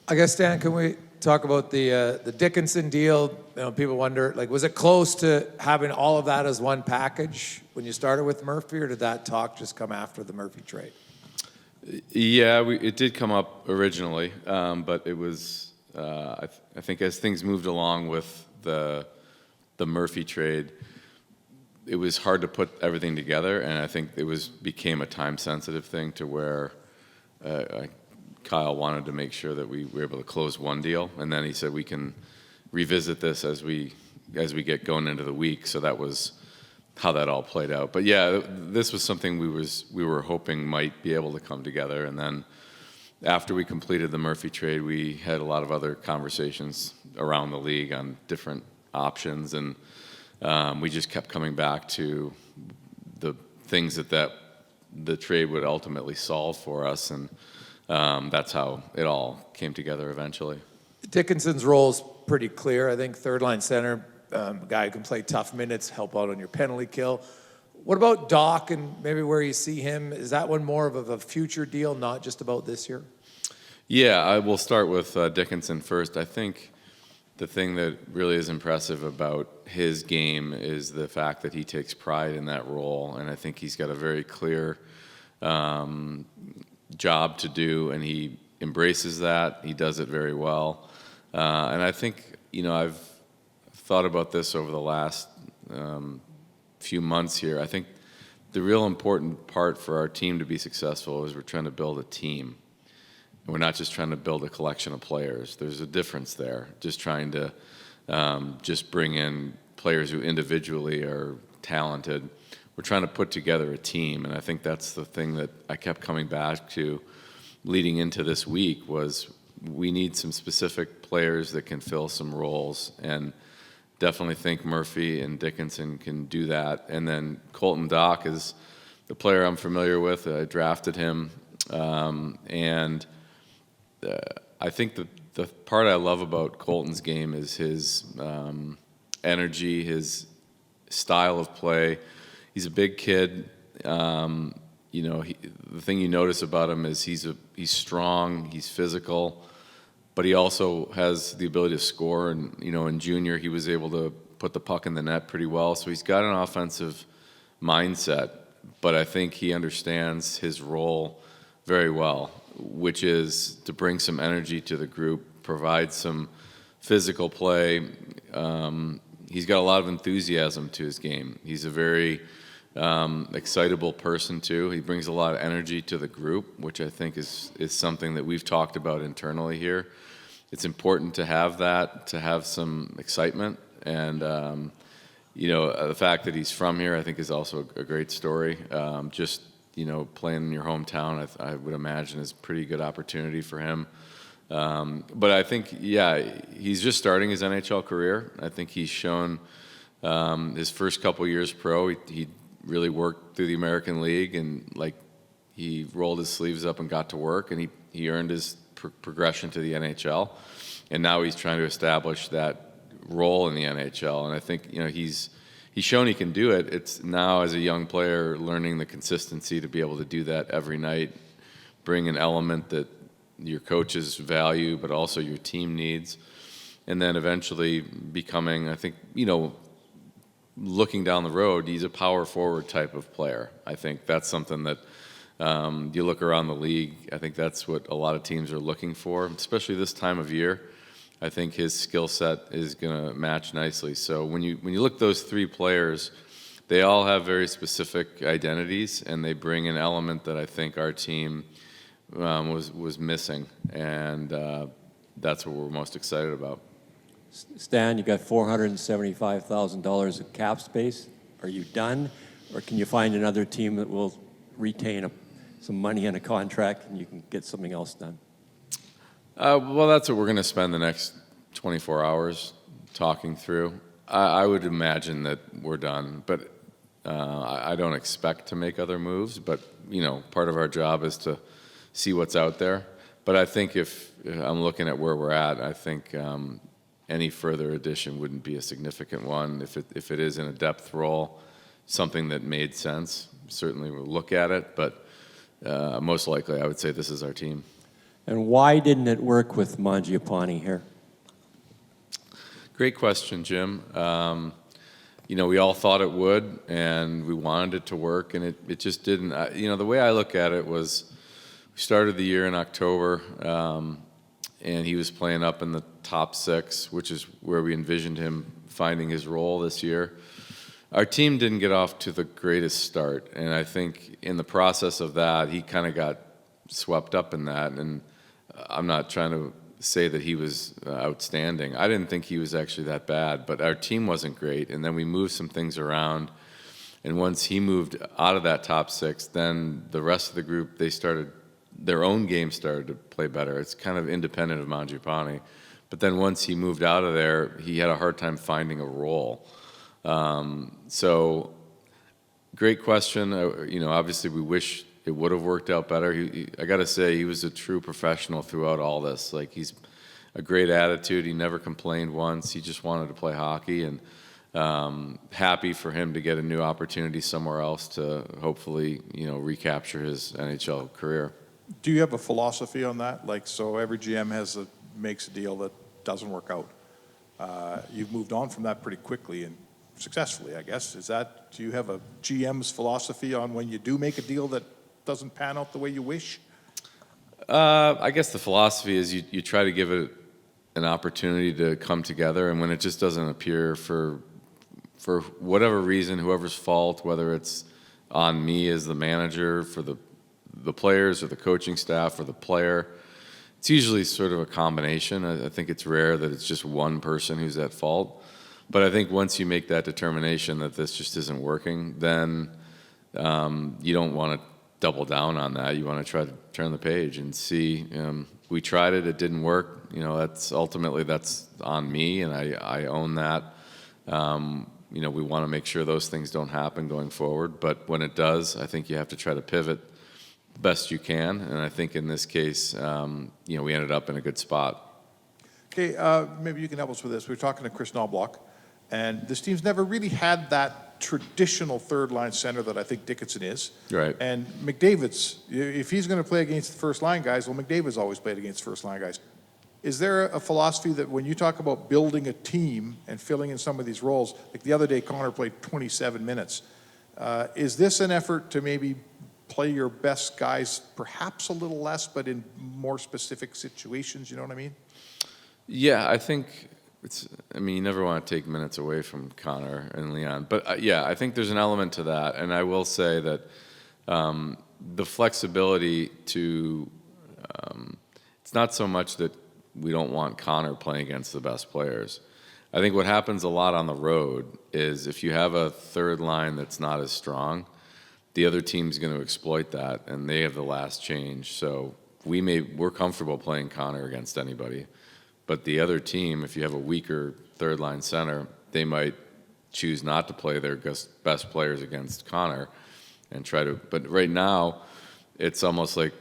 I guess, Stan, can we talk about the Dickinson deal? You know, people wonder, like, was it close to having all of that as one package when you started with Murphy, or did that talk just come after the Murphy trade? Yeah, it did come up originally, but it was, I think as things moved along with the Murphy trade, it was hard to put everything together, and I think it became a time-sensitive thing to where Kyle wanted to make sure that we were able to close one deal, and then he said we can revisit this as we get going into the week. So that was how that all played out. But yeah, this was something we were hoping might be able to come together, and then after we completed the Murphy trade, we had a lot of other conversations around the league on different options, and we just kept coming back to the things that the trade would ultimately solve for us, and that's how it all came together eventually. Dickinson's role is pretty clear. I think third-line center, a guy who can play tough minutes, help out on your penalty kill. What about Doc and maybe where you see him? Is that one more of a future deal, not just about this year? Yeah, I will start with Dickinson first. I think the thing that really is impressive about his game is the fact that he takes pride in that role, and I think he's got a very clear job to do, and he embraces that. He does it very well, and I think, you know, I've thought about this over the last few months here. I think the real important part for our team to be successful is we're trying to build a team. And we're not just trying to build a collection of players. There's a difference there. Just trying to just bring in players who individually are talented. We're trying to put together a team, and I think that's the thing that I kept coming back to leading into this week was we need some specific players that can fill some roles, and definitely think Murphy and Dickinson can do that. And then Colton Doc is the player I'm familiar with. I drafted him, and I think the part I love about Colton's game is his energy, his style of play. He's a big kid. You know, the thing you notice about him is he's strong, he's physical, but he also has the ability to score. And, you know, in junior, he was able to put the puck in the net pretty well. So he's got an offensive mindset, but I think he understands his role very well, which is to bring some energy to the group, provide some physical play. He's got a lot of enthusiasm to his game. He's a very excitable person too. He brings a lot of energy to the group, which I think is something that we've talked about internally here. It's important to have that, to have some excitement, and you know, the fact that he's from here, I think, is also a great story. Just, you know, playing in your hometown, I would imagine is a pretty good opportunity for him. But I think, yeah, he's just starting his NHL career. I think he's shown his first couple years pro, he really worked through the American League, and like he rolled his sleeves up and got to work, and he earned his progression to the NHL, and now he's trying to establish that role in the NHL. And I think, you know, he's shown he can do it. It's now, as a young player, learning the consistency to be able to do that every night, bring an element that your coaches value, but also your team needs, and then eventually becoming, I think, you know, looking down the road, he's a power forward type of player. I think that's something that you look around the league, I think that's what a lot of teams are looking for, especially this time of year. I think his skill set is going to match nicely. So when you look at those three players, they all have very specific identities, and they bring an element that I think our team was missing, and that's what we're most excited about. Stan, you got $475,000 of cap space. Are you done, or can you find another team that will retain some money in a contract and you can get something else done? Well, that's what we're going to spend the next 24 hours talking through. I would imagine that we're done, but I don't expect to make other moves. But, you know, part of our job is to see what's out there. But I think if I'm looking at where we're at, I think any further addition wouldn't be a significant one. If it is in a depth role, something that made sense, certainly we'll look at it. But most likely, I would say this is our team. And why didn't it work with Mjupani here? Great question, Jim. We all thought it would, and we wanted it to work, and it just didn't. The way I look at it was, we started the year in October, and he was playing up in the top 6, which is where we envisioned him finding his role this year. Our team didn't get off to the greatest start, and I think in the process of that, he kind of got swept up in that, and I'm not trying to say that he was outstanding. I didn't think he was actually that bad, but our team wasn't great, and then we moved some things around, and once he moved out of that top 6, then the rest of the group, their own game started to play better. It's kind of independent of Mjupani, but then once he moved out of there, he had a hard time finding a role. So, great question. Obviously we wish it would have worked out better. I got to say, he was a true professional throughout all this. Like, he's a great attitude. He never complained once. He just wanted to play hockey, and happy for him to get a new opportunity somewhere else to hopefully, recapture his NHL career. Do you have a philosophy on that? So every GM makes a deal that doesn't work out. You've moved on from that pretty quickly and successfully, I guess. Do you have a GM's philosophy on when you do make a deal that doesn't pan out the way you wish? I guess the philosophy is you try to give it an opportunity to come together, and when it just doesn't appear for whatever reason, whoever's fault, whether it's on me as the manager, for the players or the coaching staff or the player, it's usually sort of a combination. I think it's rare that it's just one person who's at fault. But I think once you make that determination that this just isn't working, then you don't want to double down on that. You want to try to turn the page and see, we tried it, it didn't work. That's on me, and I own that. We want to make sure those things don't happen going forward. But when it does, I think you have to try to pivot best you can. And I think in this case, we ended up in a good spot. Okay, maybe you can help us with this. We were talking to Chris Knobloch, and this team's never really had that traditional third-line center that I think Dickinson is. Right. And McDavid's, if he's going to play against the first-line guys, well, McDavid's always played against first-line guys. Is there a philosophy that when you talk about building a team and filling in some of these roles, like the other day Connor played 27 minutes, is this an effort to maybe play your best guys perhaps a little less, but in more specific situations, you know what I mean? Yeah, I think you never want to take minutes away from Connor and Leon. But I think there's an element to that. And I will say that the flexibility to, it's not so much that we don't want Connor playing against the best players. I think what happens a lot on the road is if you have a third line that's not as strong, the other team's going to exploit that, and they have the last change. So we're comfortable playing Connor against anybody. But the other team, if you have a weaker third-line center, they might choose not to play their best players against Connor and try to. But right now, it's almost like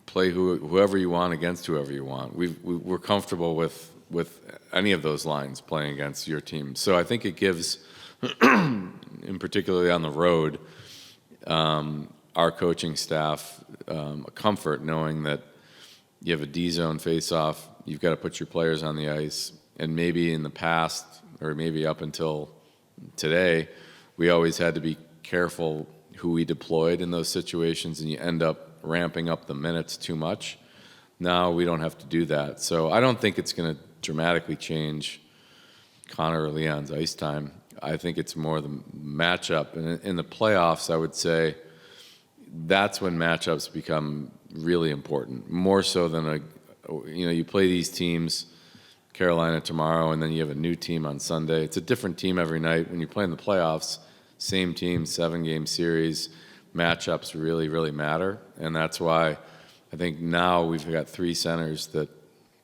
play whoever you want against whoever you want. We're comfortable with any of those lines playing against your team. So I think it gives, in particularly on the road, our coaching staff a comfort knowing that you have a D-zone face-off, you've got to put your players on the ice, and maybe in the past, or maybe up until today, we always had to be careful who we deployed in those situations, and you end up ramping up the minutes too much. Now we don't have to do that. So I don't think it's going to dramatically change Connor or Leon's ice time. I think it's more the matchup. And in the playoffs, I would say that's when matchups become really important, more so than you play these teams, Carolina tomorrow, and then you have a new team on Sunday. It's a different team every night. When you play in the playoffs, same team, 7-game series, matchups really, really matter. And that's why I think now we've got 3 centers that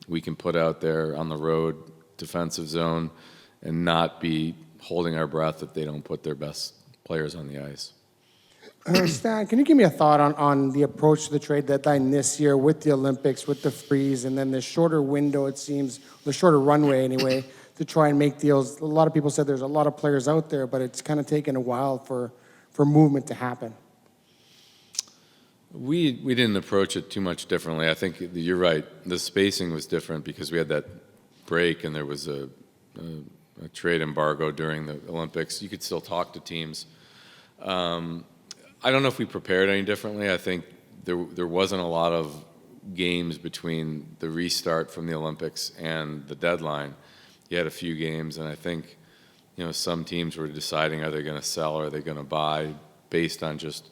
we can put out there on the road, defensive zone, and not be holding our breath if they don't put their best players on the ice. Stan, can you give me a thought on the approach to the trade deadline this year with the Olympics, with the freeze, and then the shorter window, it seems, the shorter runway anyway, to try and make deals? A lot of people said there's a lot of players out there, but it's kind of taken a while for movement to happen. We didn't approach it too much differently. I think you're right. The spacing was different because we had that break and there was a trade embargo during the Olympics. You could still talk to teams. I don't know if we prepared any differently. I think there wasn't a lot of games between the restart from the Olympics and the deadline. You had a few games, and I think some teams were deciding, are they going to sell or are they going to buy based on just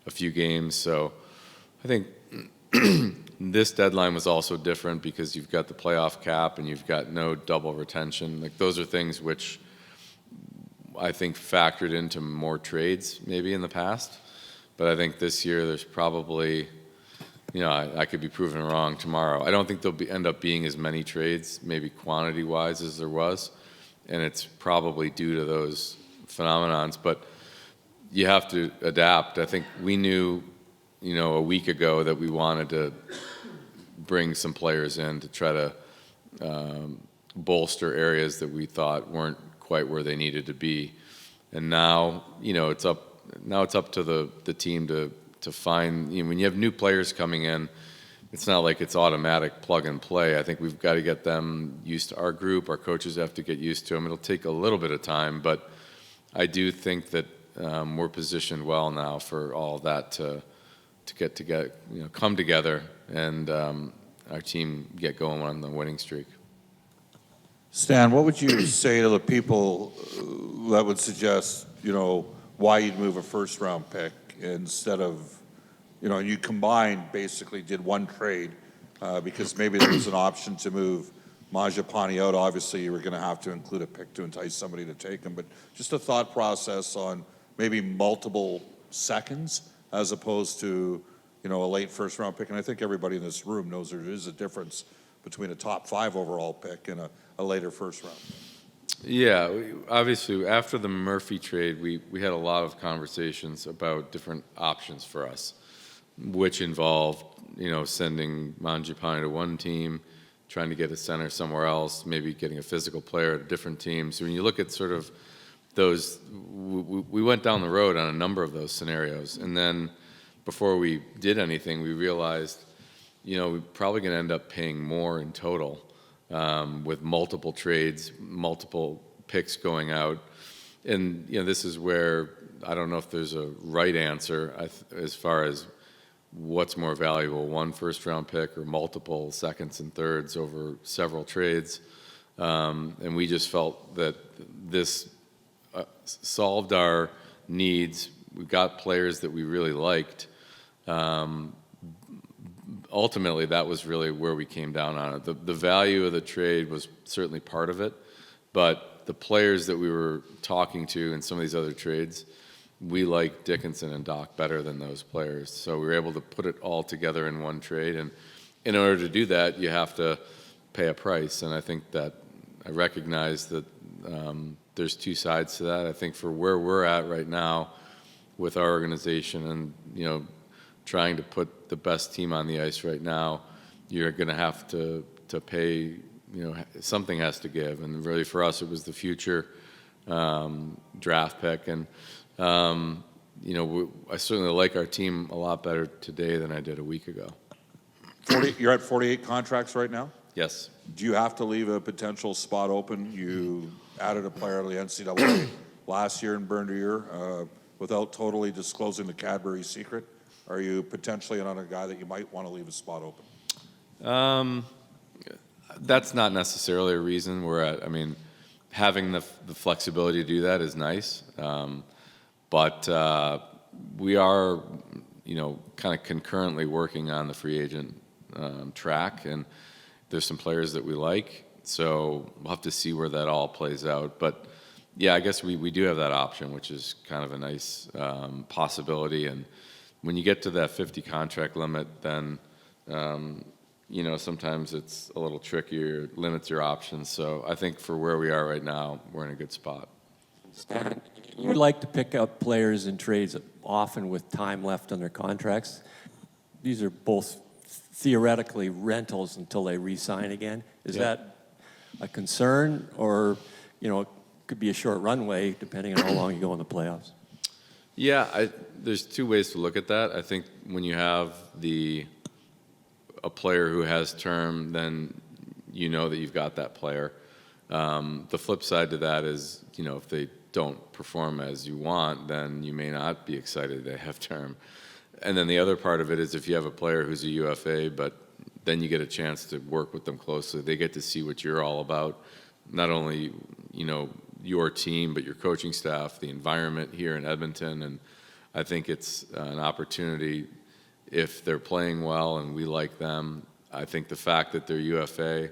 a few games. So I think this deadline was also different because you've got the playoff cap and you've got no double retention. Like those are things which I think factored into more trades maybe in the past. But I think this year there's probably, I could be proven wrong tomorrow. I don't think there'll end up being as many trades, maybe quantity-wise, as there was. And it's probably due to those phenomenons. But you have to adapt. I think we knew, a week ago that we wanted to bring some players in to try to bolster areas that we thought weren't quite where they needed to be. And now, it's up to the team to find, when you have new players coming in, it's not like it's automatic plug and play. I think we've got to get them used to our group. Our coaches have to get used to them. It'll take a little bit of time, but I do think that we're positioned well now for all that to get together, come together, and our team get going on the winning streak. Stan, what would you say to the people that would suggest, why you'd move a first-round pick instead of, you combined, basically did one trade because maybe there was an option to move Mjupani out. Obviously, you were going to have to include a pick to entice somebody to take him, but just a thought process on maybe multiple seconds as opposed to, a late first-round pick. And I think everybody in this room knows there is a difference between a top 5 overall pick and a later first-round pick. Yeah, obviously, after the Murphy trade, we had a lot of conversations about different options for us, which involved, sending Mjupani to one team, trying to get a center somewhere else, maybe getting a physical player at a different team. So when you look at sort of those, we went down the road on a number of those scenarios. And then before we did anything, we realized, we're probably going to end up paying more in total with multiple trades, multiple picks going out. And, this is where I don't know if there's a right answer as far as what's more valuable, one first-round pick or multiple seconds and thirds over several trades. And we just felt that this solved our needs. We got players that we really liked. Ultimately, that was really where we came down on it. The value of the trade was certainly part of it, but the players that we were talking to in some of these other trades, we like Dickinson and Doc better than those players. So we were able to put it all together in one trade. And in order to do that, you have to pay a price. And I think that I recognize that there's two sides to that. I think for where we're at right now with our organization and, trying to put the best team on the ice right now, you're going to have to pay, something has to give. And really for us, it was the future draft pick. And, I certainly like our team a lot better today than I did a week ago. You're at 48 contracts right now? Yes. Do you have to leave a potential spot open? You added a player to the NCAA last year and burned a year without totally disclosing the Cadbury secret. Are you potentially another guy that you might want to leave a spot open? That's not necessarily a reason. Having the flexibility to do that is nice. But we are, kind of concurrently working on the free agent track, and there's some players that we like. So we'll have to see where that all plays out. But yeah, I guess we do have that option, which is kind of a nice possibility. And when you get to that 50 contract limit, then, sometimes it's a little trickier, it limits your options. So I think for where we are right now, we're in a good spot. You like to pick up players in trades often with time left on their contracts. These are both theoretically rentals until they re-sign again. Is that a concern, or, it could be a short runway depending on how long you go in the playoffs? Yeah, there's two ways to look at that. I think when you have a player who has term, then you know that you've got that player. The flip side to that is, if they don't perform as you want, then you may not be excited they have term. And then the other part of it is if you have a player who's a UFA, but then you get a chance to work with them closely. They get to see what you're all about, not only, your team, but your coaching staff, the environment here in Edmonton. And I think it's an opportunity if they're playing well and we like them. I think the fact that they're UFA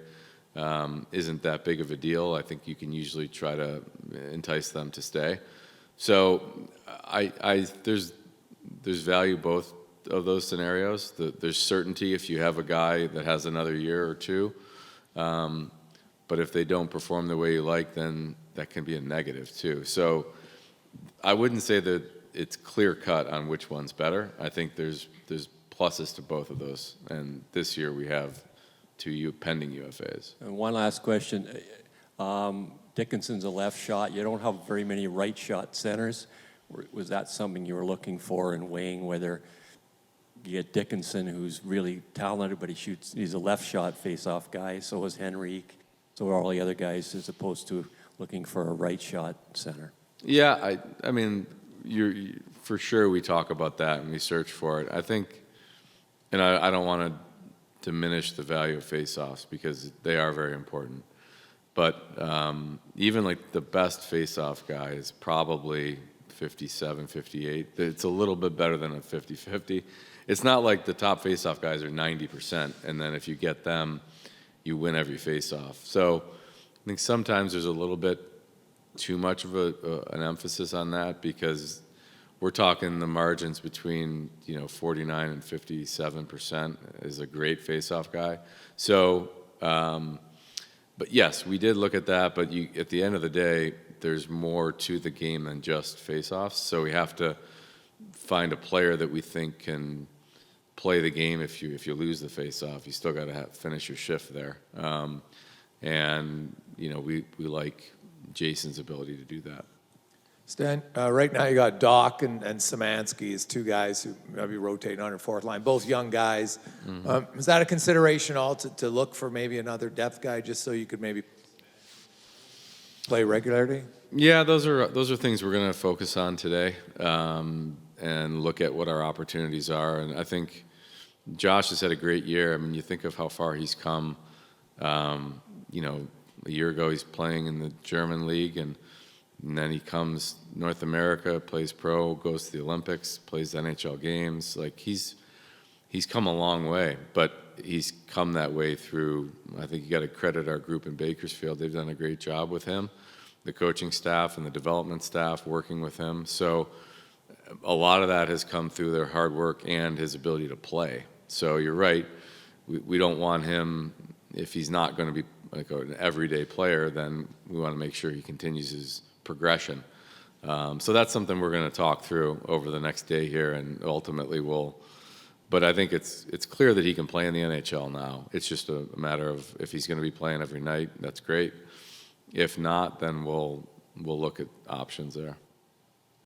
isn't that big of a deal. I think you can usually try to entice them to stay. So there's value both of those scenarios. There's certainty if you have a guy that has another year or two. But if they don't perform the way you like, then that can be a negative too. So I wouldn't say that it's clear cut on which one's better. I think there's pluses to both of those. And this year we have two pending UFAs. And one last question. Dickinson's a left shot. You don't have very many right shot centers. Was that something you were looking for in weighing whether you get Dickinson, who's really talented, but he's a left shot face-off guy, so is Henrique, so are all the other guys, as opposed to looking for a right shot center? Yeah, I mean, you're for sure we talk about that and we search for it. I think, and I don't want to diminish the value of face-offs because they are very important. But even like the best face-off guy is probably 57, 58. It's a little bit better than a 50-50. It's not like the top face-off guys are 90%, and then if you get them, you win every face-off. So I think sometimes there's a little bit too much of an emphasis on that because we're talking the margins between 49 and 57% is a great face-off guy. So, but yes, we did look at that. But at the end of the day, there's more to the game than just face-offs. So we have to find a player that we think can play the game. If you lose the face-off, you still got to finish your shift there. And we like Jason's ability to do that. Stan, right now you got Doc and Szymanski as two guys who maybe rotating on your fourth line, both young guys. Mm-hmm. Is that a consideration all to look for maybe another depth guy just so you could maybe play regularly? Yeah, those are things we're going to focus on today and look at what our opportunities are. And I think Josh has had a great year. I mean, you think of how far he's come. A year ago he's playing in the German league, and then he comes North America, plays pro, goes to the Olympics, plays NHL games. Like he's come a long way, but he's come that way through. I think you got to credit our group in Bakersfield. They've done a great job with him, the coaching staff and the development staff working with him. So a lot of that has come through their hard work and his ability to play. So you're right. We don't want him, if he's not going to be like an everyday player, then we want to make sure he continues his progression. So that's something we're going to talk through over the next day here, and ultimately but I think it's clear that he can play in the NHL now. It's just a matter of if he's going to be playing every night, that's great. If not, then we'll look at options there.